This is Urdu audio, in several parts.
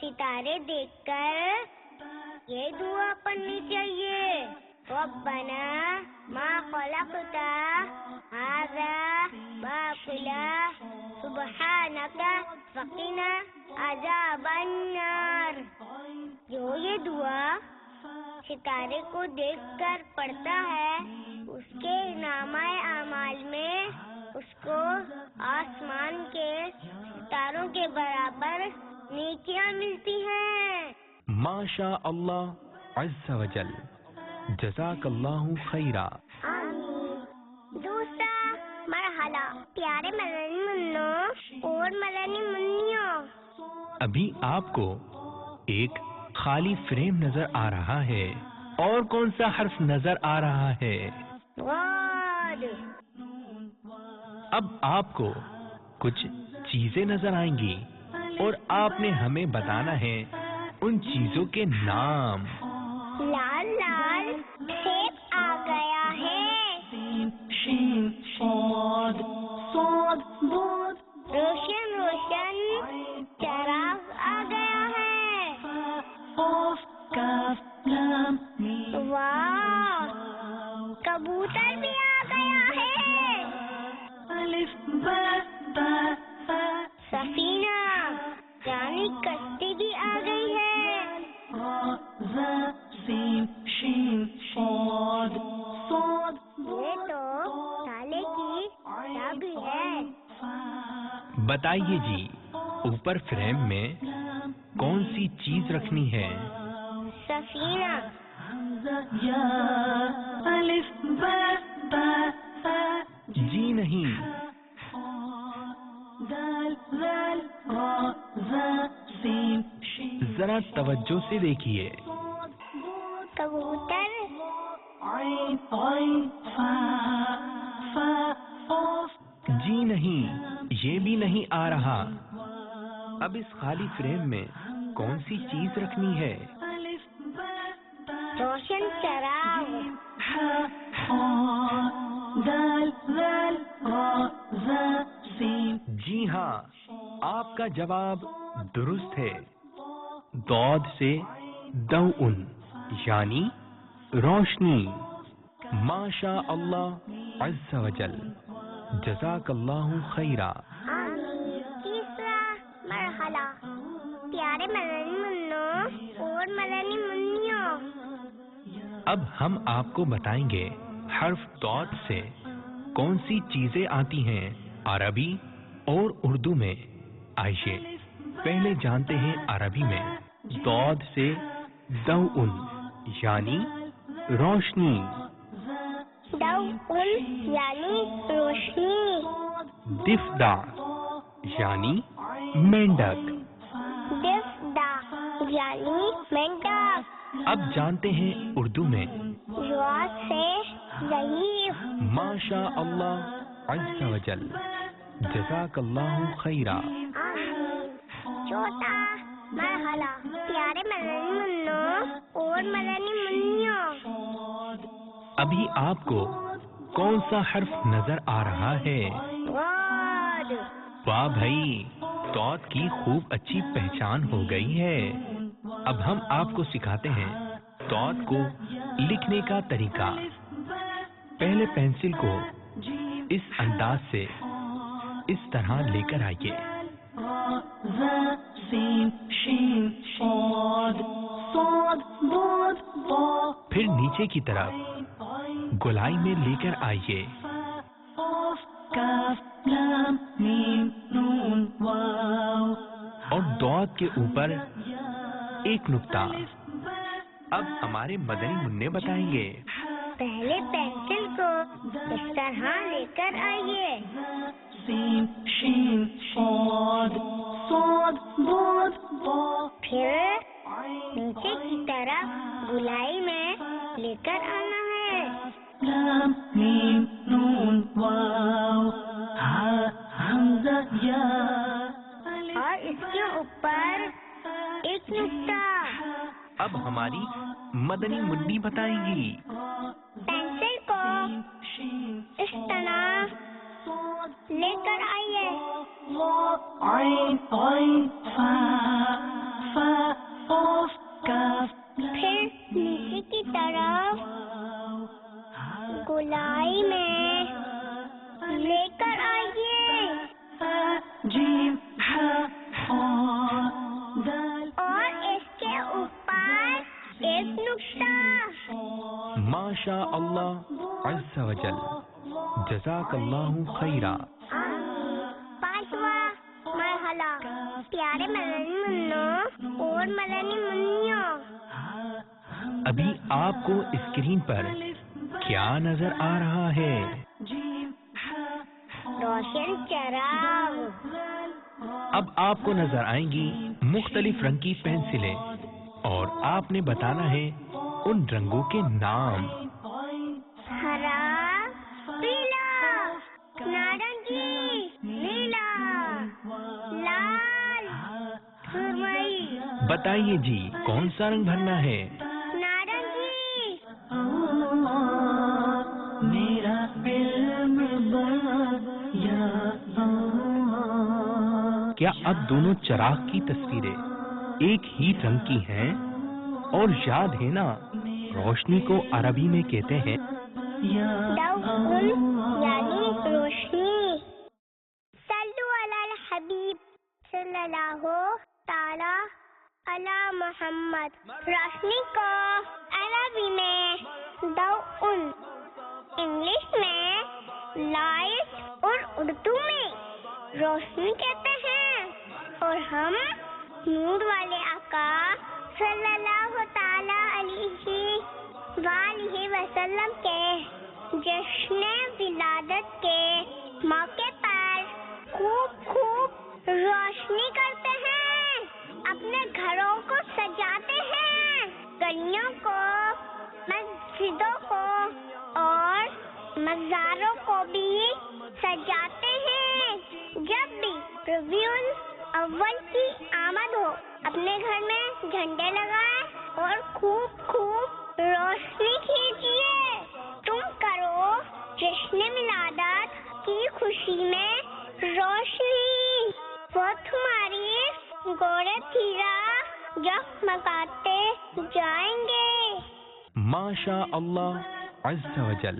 ستارے دیکھ کر یہ دعا پڑھنی چاہیے، ربنا ما خلقت هذا باطلا سبحانك فقنا عذاب النار۔ جو یہ دعا ستارے کو دیکھ کر پڑھتا ہے اس کے نامہ اعمال میں اس کو آسمان کے ستاروں کے برابر نیکیاں ملتی ہیں۔ ماشاء اللہ عز و جل، جزاک اللہ خیرہ۔ آمین۔ دوسرا مرحلہ، پیارے مدنی منوں اور مدنی منیوں، ابھی آپ کو ایک خالی فریم نظر آ رہا ہے، اور کون سا حرف نظر آ رہا ہے؟ غاد۔ اب آپ کو کچھ چیزیں نظر آئیں گی اور آپ نے ہمیں بتانا ہے ان چیزوں کے نام۔ لال لال سیب آ گیا ہے، شین صاد صاد ضاد روشن روشن چراغ آ گیا ہے، قاف کاف لام میم واہ کبوتر بھی آ گیا ہے، الف با با فا سفینہ یعنی کشتی بھی آ گئی ہے، را زا سین شین صاد صاد یہ تو تالے کی چابی ہے۔ بتائیے جی، اوپر فریم میں کون سی چیز رکھنی ہے؟ سفینہ۔ حمزہ یا الف با با فا جی نہیں، دال ذال را زا سین شین ذرا توجہ سے دیکھیے۔ کبوتر، عین عین فا فا قاف جی نہیں، یہ بھی نہیں آ رہا۔ اب اس خالی فریم میں کون سی چیز رکھنی ہے؟ الف با با روشن چراغ، حا خا دال ذال را زا سین جی ہاں، آپ کا جواب درست ہے۔ ضاد سے دوءن یعنی روشنی۔ ماشاء اللہ عز و جل، جزاک اللہ خیرہ۔ آمین۔ تیسرا مرحلہ، پیارے مدنی منوں اور مدنی منیوں، اب ہم آپ کو بتائیں گے حرف ضاد سے کون سی چیزیں آتی ہیں عربی اور اردو میں۔ آئیے پہلے جانتے ہیں عربی میں۔ ضاد سے دوءن یعنی روشنی، دوء یعنی روشنی، دفدع یعنی مینڈک۔ ضفدع یعنی مینڈک، اب جانتے ہیں اردو میں۔ ضاد سے ضعیف، ماشاء اللہ عز و جل، جزاک اللہ خیرہ۔ آمین۔ چوتھا مرحلہ، پیارے مدنی منوں اور مدنی منیوں، ابھی آپ کو کون سا حرف نظر آ رہا ہے؟ غاد۔ واہ بھائی، ضاد کی خوب اچھی پہچان ہو گئی ہے۔ اب ہم آپ کو سکھاتے ہیں ضاد کو لکھنے کا طریقہ۔ پہلے پینسل کو اس انداز سے اس طرح لے کر آئیے، را زا سین شین صاد صاد ضاد ضا پھر نیچے کی طرف گولائی میں لے کر آئیے، قاف کاف لام میم نون واو اور ضاد کے اوپر ایک نقطہ۔ اب ہمارے مدنی منع بتائیں گے۔ پہلے پینسل کو اس طرح لے کر آئیے، سین شین صاد صاد ضاد ضا پھر نیچے کی طرف گولائی میں لے کر آنا ہے، لام میم نون واو ہا حمزہ یا اور اس کے اوپر ایک نقطہ۔ اب ہماری مدنی منی بتائیں گی۔ پینسل کو اس طرح لے کر آئیے، عین عین فا ما شاء اللہ عز و جل جزاک اللہ خیرا. پانچواں مرحلہ پیارے مدنی منوں اور مدنی منیوں. ابھی آپ کو اسکرین پر کیا نظر آ رہا ہے؟ روشن چراغ. اب آپ کو نظر آئیں گی مختلف رنگ کی پینسلیں اور آپ نے بتانا ہے ان رنگوں کے نام. ہرا، پیلا، نارنگی، نیلا، لال، سرمئی. بتائیے جی کون سا رنگ بھرنا ہے؟ نارنگی. میرا علم یا کیا اب دونوں چراغ کی تصویریں ایک ہی رنگ کی ہیں؟ اور یاد ہے نا روشنی کو عربی میں کہتے ہیں ضوء یعنی روشنی. صلو علی الحبیب صلی اللہ تعالی علی محمد. روشنی کو عربی میں ضوء، انگلش میں لائٹ اور اردو میں روشنی کہتے ہیں. اور ہم نور والے آقا صلی اللہ تعالی علیہ وآلہ وسلم کے جشن ولادت کے موقع پر خوب روشنی کرتے ہیں. اپنے گھروں کو سجاتے ہیں، گلیوں کو، مسجدوں کو اور مزاروں کو بھی سجاتے ہیں. جب بھی ربیع الاول کی آمد ہو اپنے گھر میں جھنڈے لگائیں اور خوب روشنی کھینچیے. تم کرو جشن ولادت کی خوشی میں روشنی، وہ تمہاری گوڑے تیرا جگمگاتے جائیں گے. ما شاء اللہ عز و جل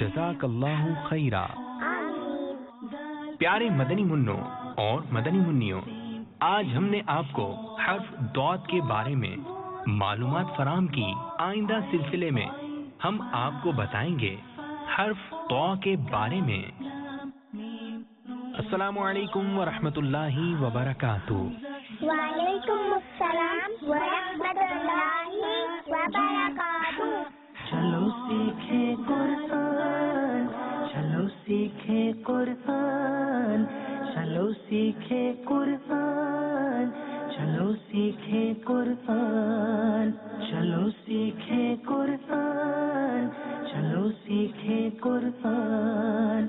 جزاک اللہ خیرا. پیارے مدنی منوں اور مدنی منیوں، آج ہم نے آپ کو حرف ضاد کے بارے میں معلومات فراہم کی. آئندہ سلسلے میں ہم آپ کو بتائیں گے حرف طا کے بارے میں. السلام علیکم ورحمۃ اللہ وبرکاتہ. وعلیکم السلام ورحمۃ اللہ وبرکاتہ. چلو سیکھے قرآن، چلو سیکھے قرآن، چلو سیکھے قرآن، چلو سیکھے قرآن، چلو سیکھے قرآن، چلو سیکھے قرآن.